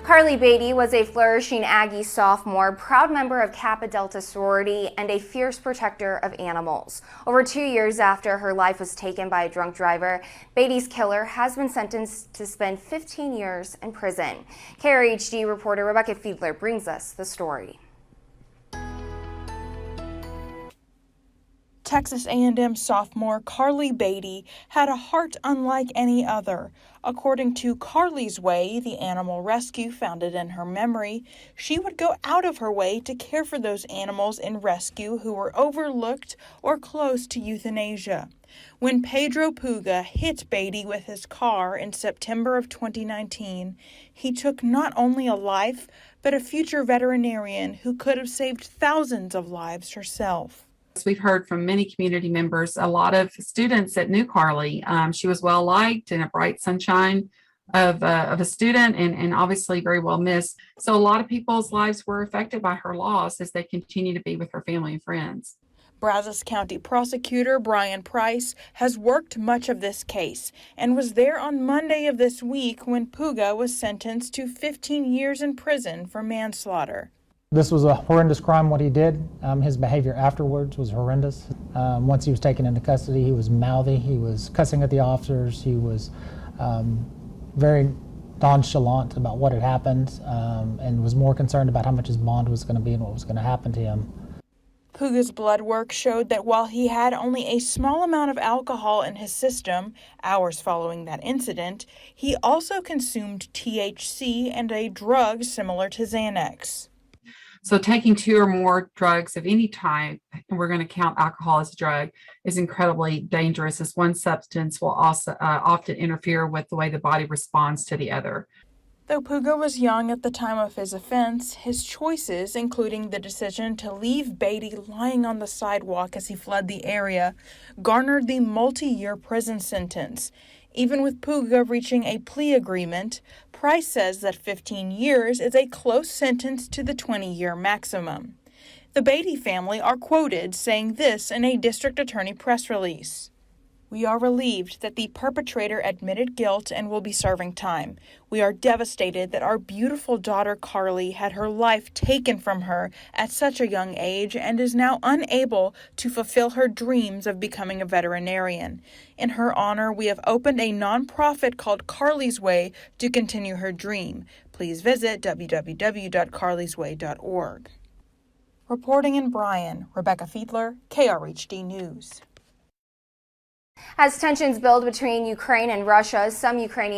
Carly Beatty was a flourishing Aggie sophomore, proud member of Kappa Delta sorority, and a fierce protector of animals. Over 2 years after her life was taken by a drunk driver, Beatty's killer has been sentenced to spend 15 years in prison. KRHD reporter Rebecca Fiedler brings us the story. Texas A&M sophomore Carly Beatty had a heart unlike any other. According to Carly's Way, the animal rescue founded in her memory, she would go out of her way to care for those animals in rescue who were overlooked or close to euthanasia. When Pedro Puga hit Beatty with his car in September of 2019, he took not only a life, but a future veterinarian who could have saved thousands of lives herself. We've heard from many community members, a lot of students that knew Carly. She was well liked and a bright sunshine of a student, and obviously very well missed. So a lot of people's lives were affected by her loss as they continue to be with her family and friends. Brazos County prosecutor Brian Price has worked much of this case and was there on Monday of this week when Puga was sentenced to 15 years in prison for manslaughter. This was a horrendous crime, what he did. His behavior afterwards was horrendous. Once he was taken into custody, he was mouthy, he was cussing at the officers, he was very nonchalant about what had happened, and was more concerned about how much his bond was going to be and what was going to happen to him. Puga's blood work showed that while he had only a small amount of alcohol in his system hours following that incident, he also consumed THC and a drug similar to Xanax. So taking 2 or more drugs of any type, and we're going to count alcohol as a drug, is incredibly dangerous, as one substance will also often interfere with the way the body responds to the other. Though Puga was young at the time of his offense, his choices, including the decision to leave Beatty lying on the sidewalk as he fled the area, garnered the multi-year prison sentence. Even with Puga reaching a plea agreement, Price says that 15 years is a close sentence to the 20-year maximum. The Beatty family are quoted saying this in a district attorney press release. "We are relieved that the perpetrator admitted guilt and will be serving time. We are devastated that our beautiful daughter Carly had her life taken from her at such a young age and is now unable to fulfill her dreams of becoming a veterinarian. In her honor, we have opened a nonprofit called Carly's Way to continue her dream. Please visit www.carlysway.org." Reporting in Bryan, Rebecca Fiedler, KRHD News. As tensions build between Ukraine and Russia, some Ukrainian